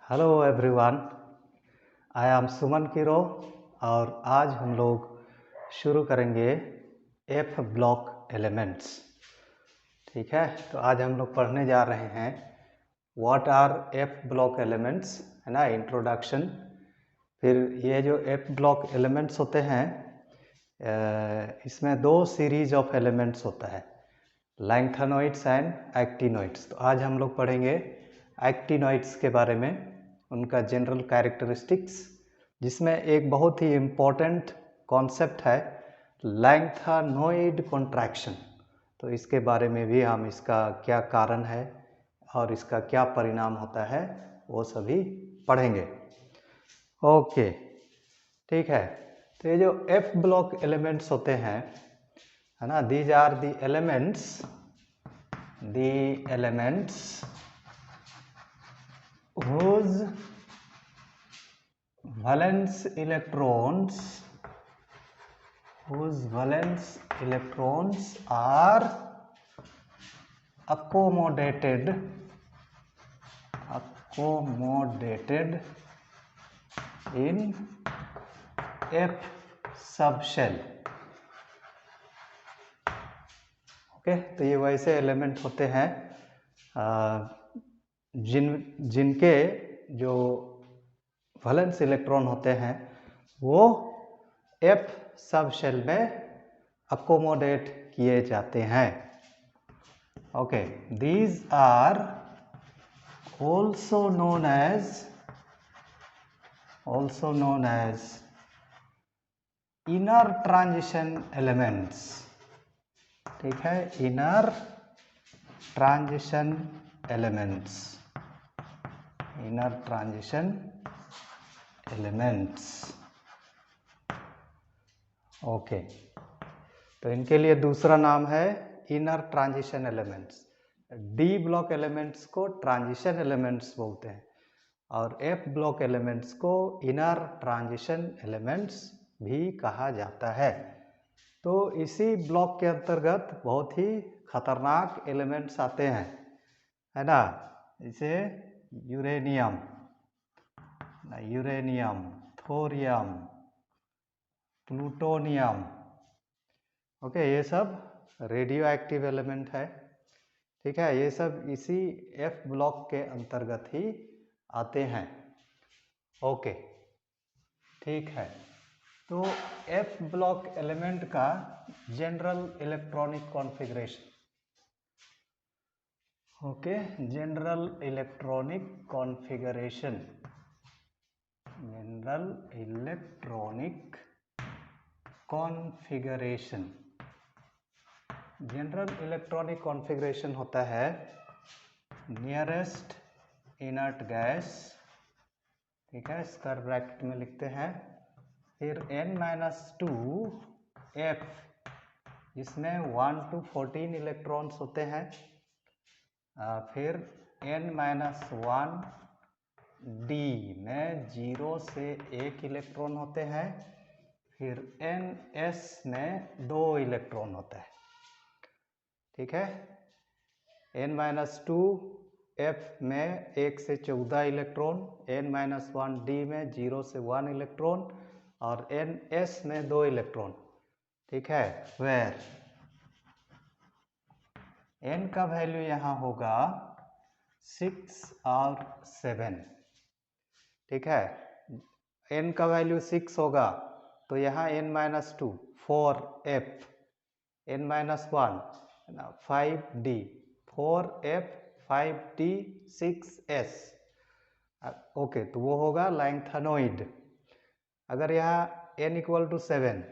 Hello everyone, I am Suman Kiro और आज हम लोग शुरू करेंगे एफ ब्लॉक एलिमेंट्स। ठीक है, तो आज हम लोग पढ़ने जा रहे हैं what R F block elements, है ना, इंट्रोडक्शन। फिर ये जो एफ ब्लॉक एलिमेंट्स होते हैं इसमें दो सीरीज ऑफ एलिमेंट्स होता है, लैंथेनॉइड्स एंड एक्टिनॉइड्स। तो आज हम लोग पढ़ेंगे एक्टिनॉइड्स के बारे में, उनका जनरल कैरेक्टरिस्टिक्स, जिसमें एक बहुत ही इम्पोर्टेंट कॉन्सेप्ट है लैंथेनॉइड कॉन्ट्रैक्शन। तो इसके बारे में भी हम, इसका क्या कारण है और इसका क्या परिणाम होता है, वो सभी पढ़ेंगे। ओके, ठीक है। तो ये जो एफ ब्लॉक एलिमेंट्स होते हैं, है ना, these are the elements whose valence electrons are accommodated in F subshell। Okay, तो ये वैसे एलिमेंट होते हैं जिनके जो वैलेंस इलेक्ट्रॉन होते हैं वो एफ सब शेल में अकोमोडेट किए जाते हैं। Okay, these are also known as inner transition elements। ठीक है, inner transition elements। ओके, तो इनके लिए दूसरा नाम है inner transition elements. D block elements को ट्रांजिशन एलिमेंट्स बोलते हैं और एफ ब्लॉक एलिमेंट्स को इनर ट्रांजिशन एलिमेंट्स भी कहा जाता है। तो इसी ब्लॉक के अंतर्गत बहुत ही खतरनाक एलिमेंट्स आते हैं, है ना, जैसे यूरेनियम, थोरियम, प्लूटोनियम। ओके, ये सब रेडियो एक्टिव एलिमेंट है। ठीक है, ये सब इसी एफ ब्लॉक के अंतर्गत ही आते हैं। ओके, ठीक है। तो एफ ब्लॉक एलिमेंट का general electronic configuration. Okay, general electronic configuration होता है नियरेस्ट इनर्ट गैस। ठीक है, स्क्वायर ब्रैकेट में लिखते हैं। फिर n-2 f, जिसमें 1 to 14 इलेक्ट्रॉन्स होते हैं। फिर n-1 d में 0 से 1 इलेक्ट्रॉन होते हैं। फिर ns में 2 इलेक्ट्रॉन होता है। ठीक है, n-2 f में 1 से 14 इलेक्ट्रॉन, n-1 d में 0 से 1 इलेक्ट्रॉन और ns में 2 इलेक्ट्रॉन। ठीक है, वेयर n का वैल्यू यहाँ होगा 6 और 7। ठीक है, n का वैल्यू 6 होगा तो यहाँ n-2 4f, n-1 5d, 4f 5d 6s। Okay, तो वो होगा लैंथेनॉइड। अगर यहाँ n = 7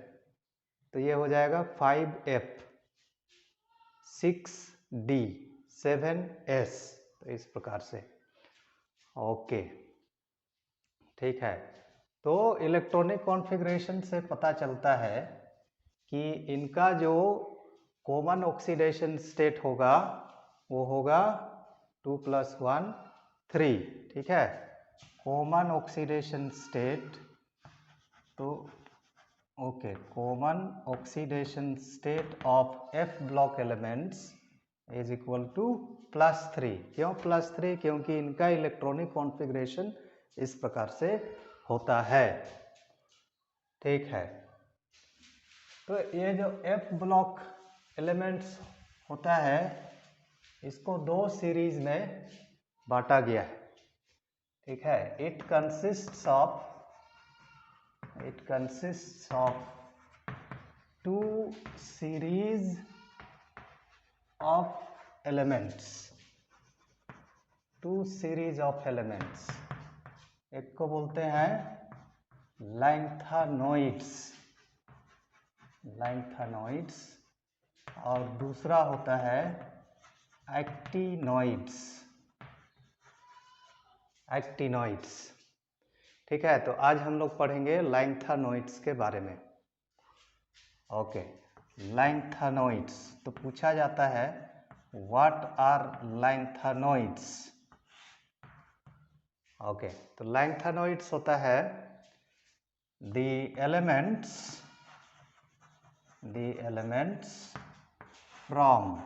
तो ये हो जाएगा 5f 6d 7s। तो इस प्रकार से। ओके, ठीक है। तो इलेक्ट्रॉनिक कॉन्फ़िगरेशन से पता चलता है कि इनका जो कॉमन ऑक्सीडेशन स्टेट होगा वो होगा 2 + 1 3। ठीक है, कॉमन ऑक्सीडेशन स्टेट, तो okay, common oxidation state of F block elements is equal to +3। क्यों +3? क्योंकि इनका इलेक्ट्रॉनिक कॉन्फ़िगरेशन इस प्रकार से होता है। ठीक है, तो ये जो F ब्लॉक एलिमेंट्स होता है इसको दो सीरीज में बांटा गया है। ठीक है, it consists of two series of elements. एक को बोलते हैं लैंथेनोइड्स और दूसरा होता है एक्टिनोइड्स। ठीक है, तो आज हम लोग पढ़ेंगे लैंथेनोइड्स के बारे में। ओके, लैंथेनोइड्स तो पूछा जाता है व्हाट आर लैंथेनोइड्स। ओके, तो लैंथेनोइड्स होता है the elements from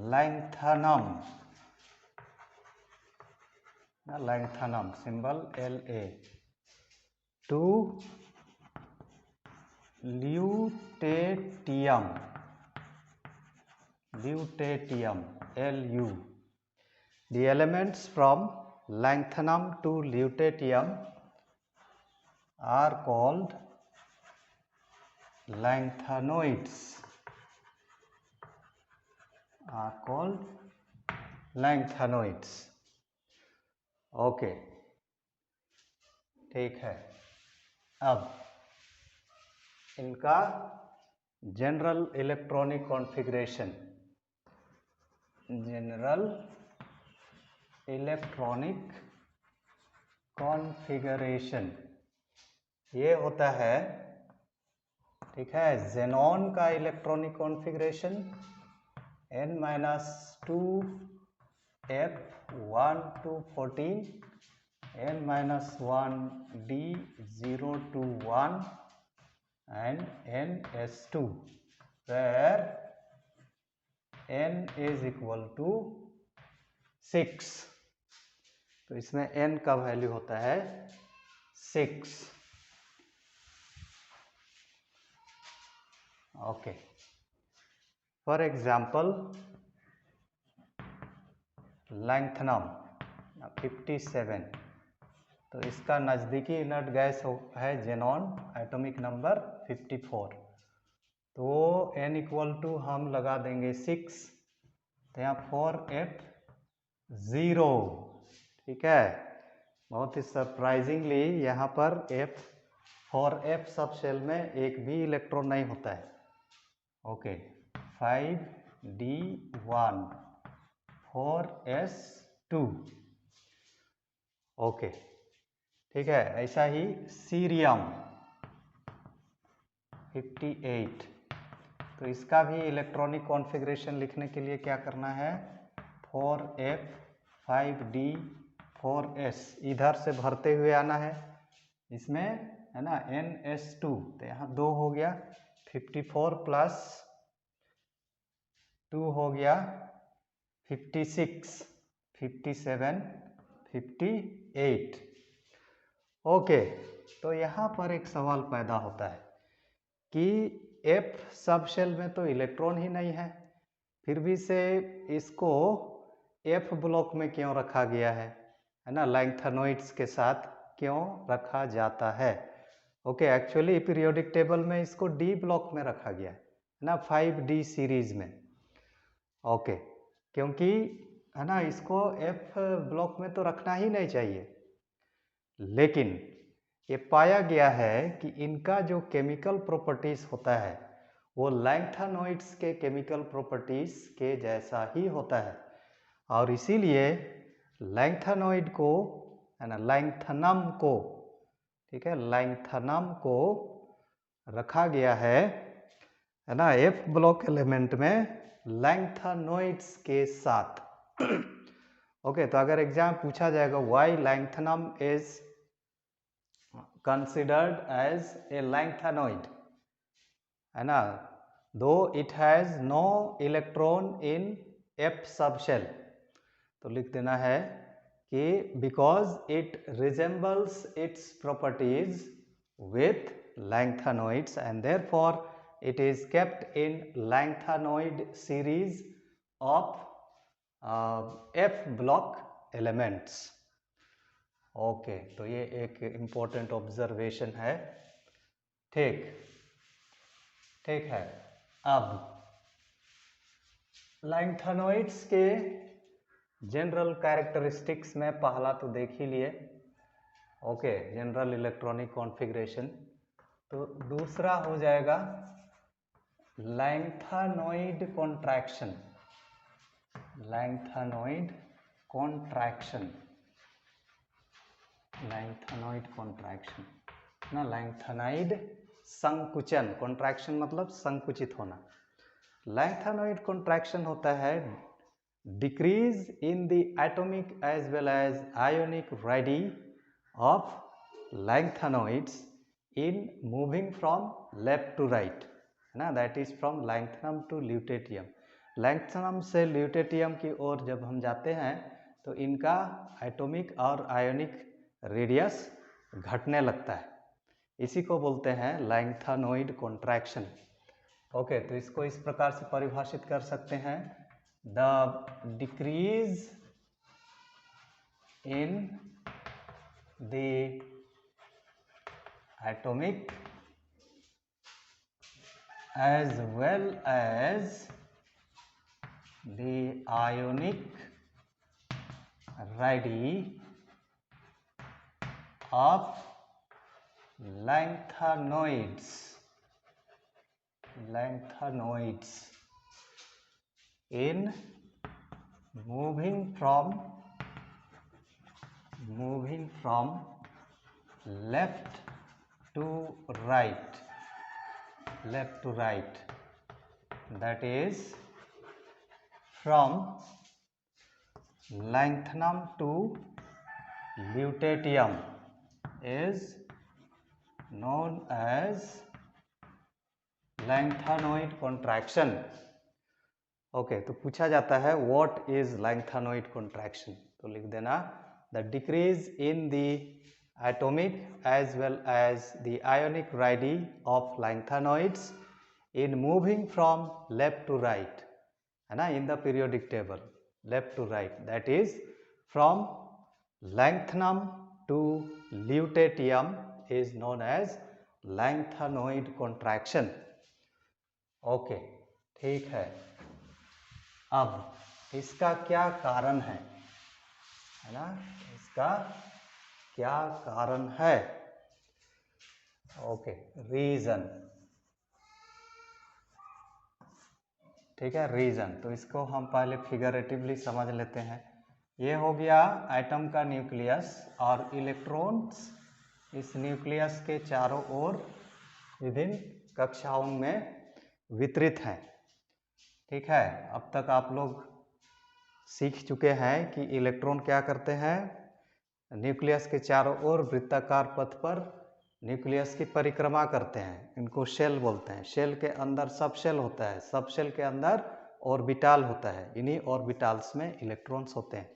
lanthanum symbol La to lutetium Lu. The elements from lanthanum to lutetium are called länthenoids. Okay, ठीक है। अब इनका जनरल इलेक्ट्रॉनिक कॉन्फ़िगरेशन ये होता है। ठीक है, ज़ेनॉन का electronic configuration n-2f 1 to 14 n-1 d 0 to 1 and ns2 where n is equal to 6। तो इसमें n का वैल्यू होता है 6। ओके, फॉर एग्जाम्पल लैंथनम 57, तो इसका नज़दीकी इनर्ट गैस है ज़ेनॉन, एटॉमिक नंबर 54। तो n इक्वल टू हम लगा देंगे 6, तो यहाँ 4f0। ठीक है, बहुत ही सरप्राइजिंगली यहाँ पर 4f सब शेल में एक भी इलेक्ट्रॉन नहीं होता है। Okay, 5d1 4s2। ओके, ठीक है, ऐसा ही सीरियम 58, तो इसका भी इलेक्ट्रॉनिक कॉन्फ़िगरेशन लिखने के लिए क्या करना है 4f 5d 4s इधर से भरते हुए आना है, इसमें है ना ns2, तो यहाँ 2 हो गया, 54 प्लस 2 हो गया 56, 57, 58। ओके, तो यहाँ पर एक सवाल पैदा होता है कि F सब शेल में तो इलेक्ट्रॉन ही नहीं है, फिर भी से इसको F ब्लॉक में क्यों रखा गया है ना, लैंथेनोइड्स के साथ क्यों रखा जाता है। ओके, एक्चुअली पीरियोडिक टेबल में इसको D ब्लॉक में रखा गया है ना, 5D सीरीज में। ओके, क्योंकि है ना इसको F ब्लॉक में तो रखना ही नहीं चाहिए, लेकिन ये पाया गया है कि इनका जो केमिकल प्रॉपर्टीज होता है वो लैंथेनोइड्स के केमिकल प्रॉपर्टीज के जैसा ही होता है, और इसीलिए लैंथेनोइड को है ना लैंथनम को, ठीक है, लैंथनम को रखा गया है ना F ब्लॉक एलिमेंट में लैंथेनोइड्स के साथ। ओके, तो अगर एग्जाम पूछा जाएगा why lanthanum is considered as a länthenoid, है ना, though it has no electron in F sub shell, तो लिख देना है कि because it resembles its properties with lanthanoids and therefore it is kept in lengthanoid series of F block elements. Okay, तो ये एक इम्पोर्टेंट ऑब्जर्वेशन है। ठीक ठीक है। अब लैंथेनोइड्स के जनरल कैरेक्टरिस्टिक्स में पहला तो देख ही लिए, ओके, जनरल इलेक्ट्रॉनिक कॉन्फ़िगरेशन। तो दूसरा हो जाएगा lanthanoid contraction. Lanthanoid contraction, lanthanoid contraction ना, लैंथेनाइड संकुचन, कॉन्ट्रैक्शन मतलब संकुचित होना। लैंथेनोइड कॉन्ट्रैक्शन होता है decrease in the atomic as well as ionic radii of lanthanoids in moving from left to right, है ना, that is from lanthanum to lutetium. Lanthanum से ल्यूटेटियम की ओर जब हम जाते हैं तो इनका एटॉमिक और आयोनिक रेडियस घटने लगता है, इसी को बोलते हैं लैंथेनोइड कॉन्ट्रैक्शन। ओके, तो इसको इस प्रकार से परिभाषित कर सकते हैं, the decrease in the atomic as well as the ionic radii of lengthanoids in moving from left to right, that is from lanthanum to lutetium is known as lanthanoid contraction. Okay, तो पूछा जाता है what is lanthanoid contraction, तो लिख देना the decrease in the atomic as well as the ionic radii of lanthanoids in moving from left to right, है ना, in the periodic table left to right, that is from lanthanum to lutetium is known as lanthanoid contraction. Okay, ठीक है। अब इसका क्या कारण है ना, इसका क्या कारण है? ओके, रीजन, ठीक है, रीजन। तो इसको हम पहले फिगरेटिवली समझ लेते हैं। ये हो गया एटम का न्यूक्लियस और इलेक्ट्रॉन्स इस न्यूक्लियस के चारों ओर विभिन्न कक्षाओं में वितरित हैं। ठीक है, अब तक आप लोग सीख चुके हैं कि इलेक्ट्रॉन क्या करते हैं, न्यूक्लियस के चारों ओर वृत्ताकार पथ पर न्यूक्लियस की परिक्रमा करते हैं, इनको शेल बोलते हैं। शेल के अंदर सब शेल होता है, सब शेल के अंदर ऑर्बिटल होता है, इन्हीं ऑर्बिटल्स में इलेक्ट्रॉन्स होते हैं।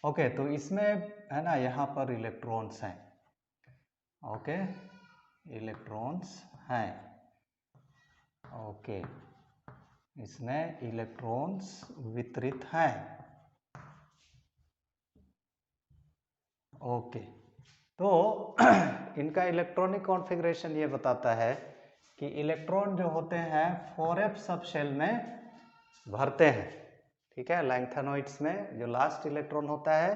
ओके, तो इसमें है ना, यहाँ पर इलेक्ट्रॉन्स हैं, ओके, इलेक्ट्रॉन्स हैं, ओके, इसमें इलेक्ट्रॉन्स वितरित हैं। ओके, तो इनका इलेक्ट्रॉनिक कॉन्फ़िगरेशन ये बताता है कि इलेक्ट्रॉन जो होते हैं 4f सब शेल में भरते हैं। ठीक है, लैंथेनोइड्स में जो लास्ट इलेक्ट्रॉन होता है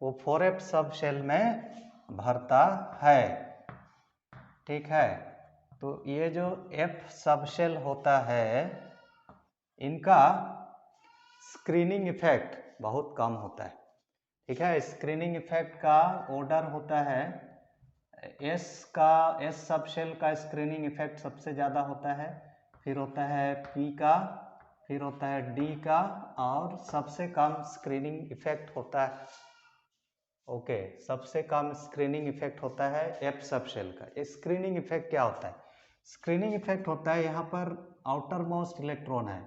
वो 4f सब शेल में भरता है। ठीक है, तो ये जो f सब शेल होता है इनका स्क्रीनिंग इफेक्ट बहुत कम होता है। ठीक है, स्क्रीनिंग इफेक्ट का ऑर्डर होता है, एस सब शेल का स्क्रीनिंग इफेक्ट सबसे ज़्यादा होता है, फिर होता है पी का, फिर होता है डी का, और सबसे कम स्क्रीनिंग इफेक्ट होता है, ओके, सबसे कम स्क्रीनिंग इफेक्ट होता है एफ सब शेल का। स्क्रीनिंग इफेक्ट क्या होता है? स्क्रीनिंग इफेक्ट होता है यहाँ पर आउटर मोस्ट इलेक्ट्रॉन है,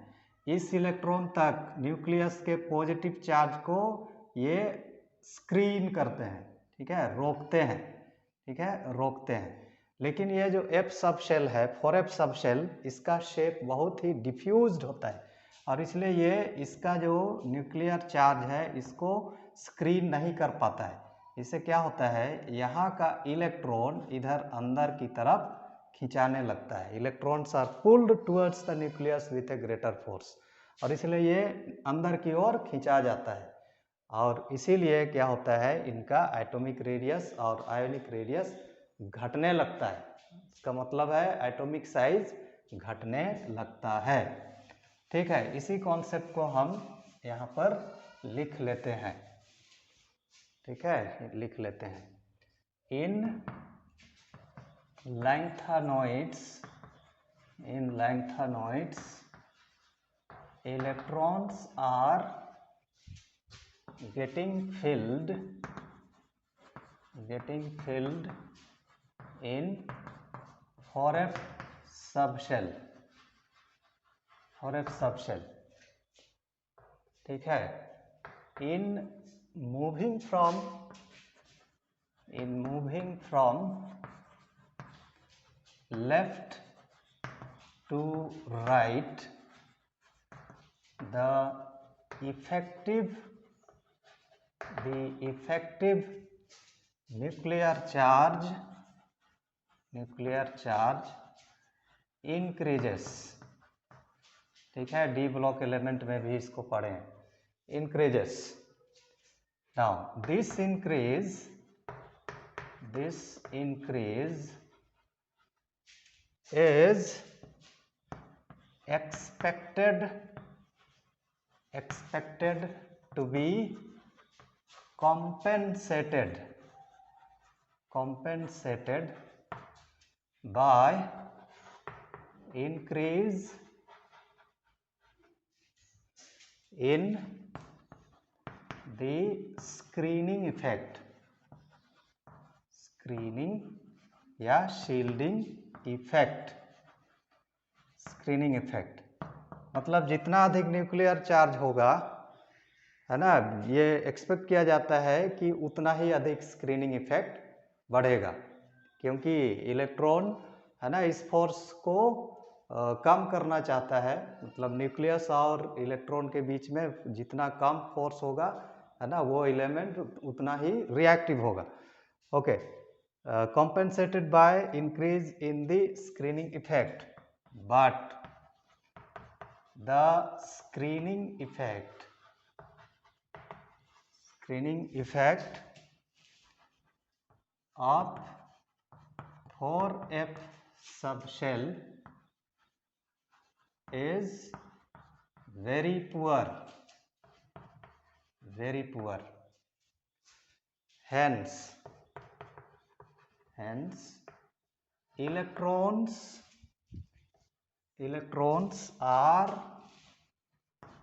इस इलेक्ट्रॉन तक न्यूक्लियस के पॉजिटिव चार्ज को ये स्क्रीन करते हैं, ठीक है, रोकते हैं, ठीक है, रोकते हैं। लेकिन ये जो एफ सब शेल है, 4f सब शेल, इसका शेप बहुत ही डिफ्यूज्ड होता है और इसलिए ये इसका जो न्यूक्लियर चार्ज है इसको स्क्रीन नहीं कर पाता है। इससे क्या होता है, यहाँ का इलेक्ट्रॉन इधर अंदर की तरफ खिंचाने लगता है। Electrons are pulled towards the nucleus with a greater force, और इसलिए ये अंदर की ओर खिंचा जाता है और इसीलिए क्या होता है, इनका एटॉमिक रेडियस और आयोनिक रेडियस घटने लगता है। इसका मतलब है एटॉमिक साइज घटने लगता है, ठीक है। इसी कॉन्सेप्ट को हम यहाँ पर लिख लेते हैं, ठीक है, लिख लेते हैं। इन lengthanoids electrons are getting filled in 4f subshell, ठीक है। in moving from left to right, the effective nuclear charge increases, ठीक है, डी ब्लॉक एलिमेंट में भी इसको पढ़े हैं, increases. Now this increase is expected to be compensated by increase in the screening effect, या शील्डिंग इफेक्ट। मतलब जितना अधिक न्यूक्लियर चार्ज होगा, है ना, ये एक्सपेक्ट किया जाता है कि उतना ही अधिक स्क्रीनिंग इफेक्ट बढ़ेगा, क्योंकि इलेक्ट्रॉन, है ना, इस फोर्स को कम करना चाहता है। मतलब न्यूक्लियस और इलेक्ट्रॉन के बीच में जितना कम फोर्स होगा, है ना, वो एलिमेंट उतना ही रिएक्टिव होगा। Okay, compensated by increase in the screening effect, but the screening effect of 4f subshell is very poor. Hence electrons are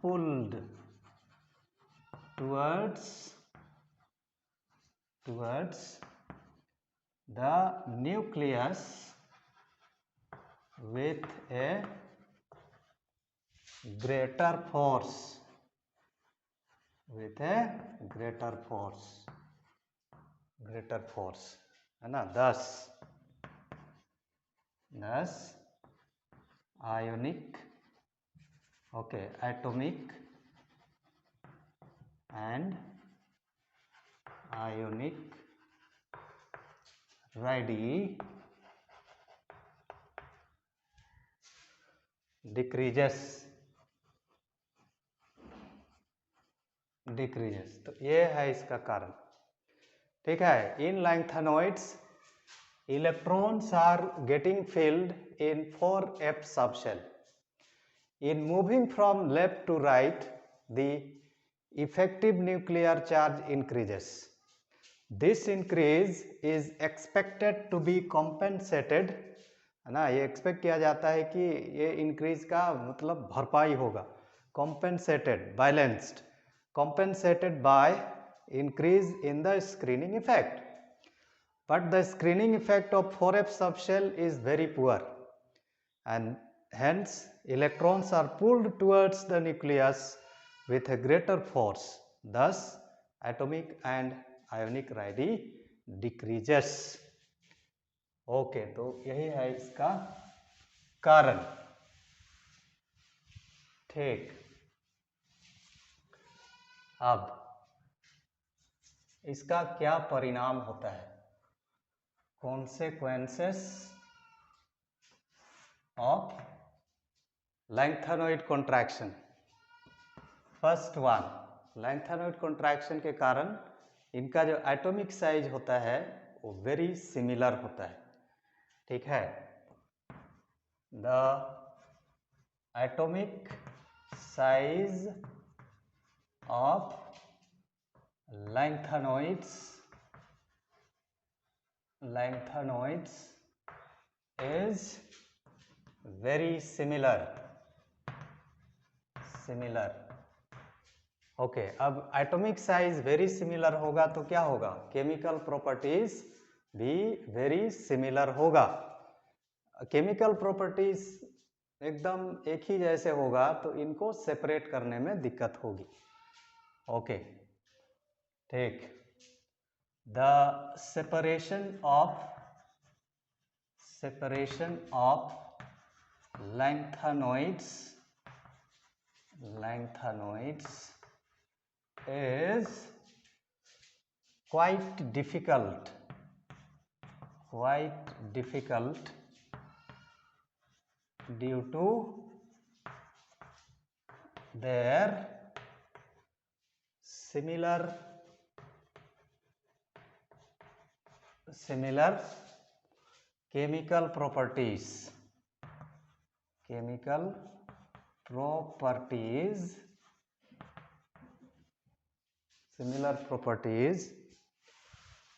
pulled towards the nucleus with a greater force, है ना। thus atomic and ionic radii decreases। तो ये है इसका कारण, ठीक है। इन lengthanoids electrons are getting filled in 4f subshell. In moving from left to right, the effective nuclear charge increases. This increase is expected to be compensated, है ना, ये एक्सपेक्ट किया जाता है कि ये इंक्रीज का मतलब भरपाई होगा। compensated by increase in the screening effect. But the screening effect of 4f subshell is very poor, and hence electrons are pulled towards the nucleus with a greater force, thus atomic and ionic radii decreases. Okay, तो यही है इसका कारण। ठीक, अब इसका क्या परिणाम होता है? Consequences of lanthanoid contraction. First one, lanthanoid contraction के कारण इनका जो एटॉमिक साइज होता है वो वेरी सिमिलर होता है। ठीक है, the atomic size of lengthenoids is very similar। Okay, अब एटॉमिक साइज वेरी सिमिलर होगा तो क्या होगा? केमिकल प्रॉपर्टीज भी वेरी सिमिलर होगा। केमिकल प्रॉपर्टीज एकदम एक ही जैसे होगा तो इनको सेपरेट करने में दिक्कत होगी। ओके, ठीक, the separation of lengthenoids is quite difficult due to their similar chemical properties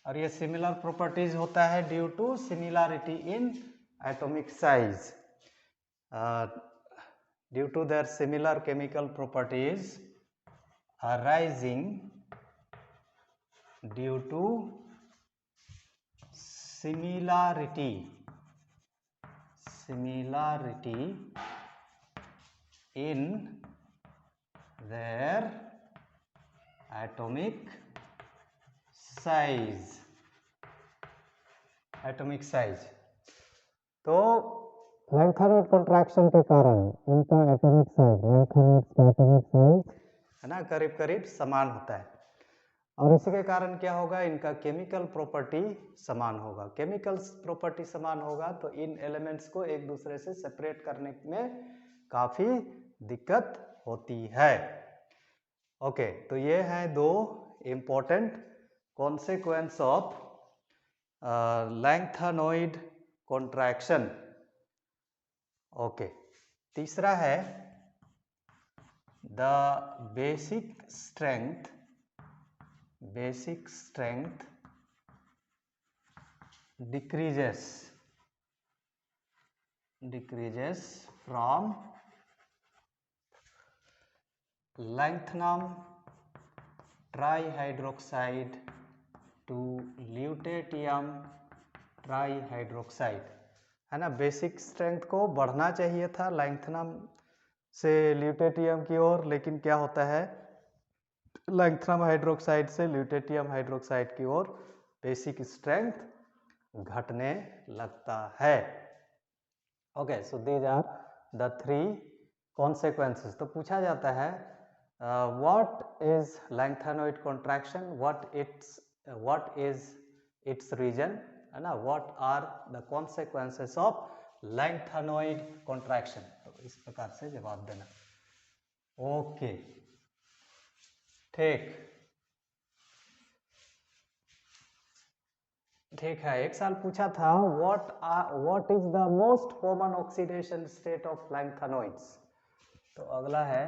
और ये सिमिलर प्रॉपर्टीज होता है due to similarity in atomic size. Due to their similar chemical properties arising due to similarity in their atomic size। तो lanthanoid contraction के कारण इनका atomic size है ना करीब करीब समान होता है, और इसी के कारण क्या होगा? इनका केमिकल प्रॉपर्टी समान होगा। केमिकल प्रॉपर्टी समान होगा तो इन एलिमेंट्स को एक दूसरे से सेपरेट करने में काफी दिक्कत होती है। ओके, तो ये हैं दो important consequence of lanthanoid contraction. Okay, तीसरा है the basic strength decreases from lanthanum trihydroxide to lutetium trihydroxide, है ना। बेसिक स्ट्रेंथ को बढ़ना चाहिए था लैंथनम से ल्यूटेटियम की ओर, लेकिन क्या होता है? लैंथनम हाइड्रोक्साइड से ल्यूटेटियम हाइड्रोक्साइड की ओर बेसिक स्ट्रेंथ घटने लगता है। Okay, so these are the three consequences. तो पूछा जाता है what is lanthanoid contraction, what is its reason, है ना, what are the consequences of lanthanoid contraction. तो इस प्रकार से जवाब देना। ओके, ठीक है। एक साल पूछा था what is the most common oxidation state of lanthanoids. तो अगला है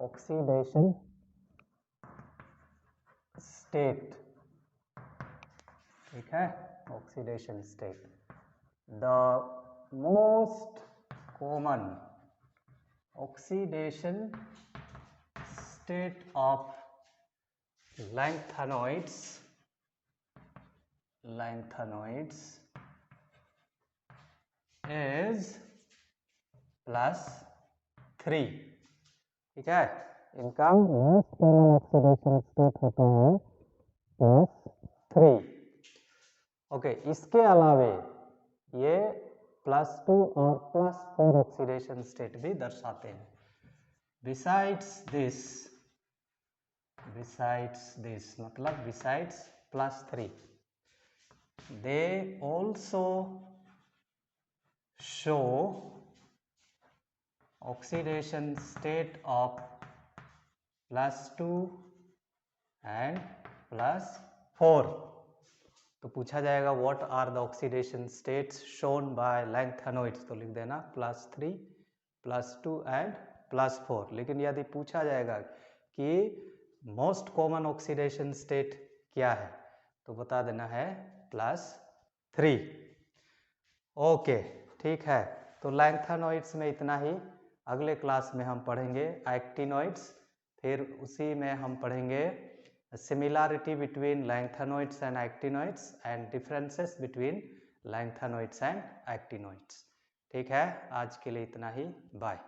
ऑक्सीडेशन स्टेट। ठीक है, oxidation state. The most common oxidation state of lengthenoids is +3। ठीक है, इनका मोस्ट कॉमन ऑक्सीडेशन स्टेट होता है +3। ओके, इसके अलावे ये +2 और +4 ऑक्सीडेशन स्टेट भी दर्शाते हैं। बिसाइड्स दिस मतलब besides +3 they also show oxidation state of +2 and +4। तो पूछा जाएगा what are the oxidation states shown by lanthanoids, तो लिख देना +3, +2 एंड +4। लेकिन यदि पूछा जाएगा कि मोस्ट कॉमन ऑक्सीडेशन स्टेट क्या है तो बता देना है +3। ओके, ठीक है, तो लैंथेनोइड्स में इतना ही। अगले क्लास में हम पढ़ेंगे एक्टिनोइड्स, फिर उसी में हम पढ़ेंगे similarity between lanthanoids and actinoids and differences between lanthanoids and actinoids. ठीक है, आज के लिए इतना ही, बाय।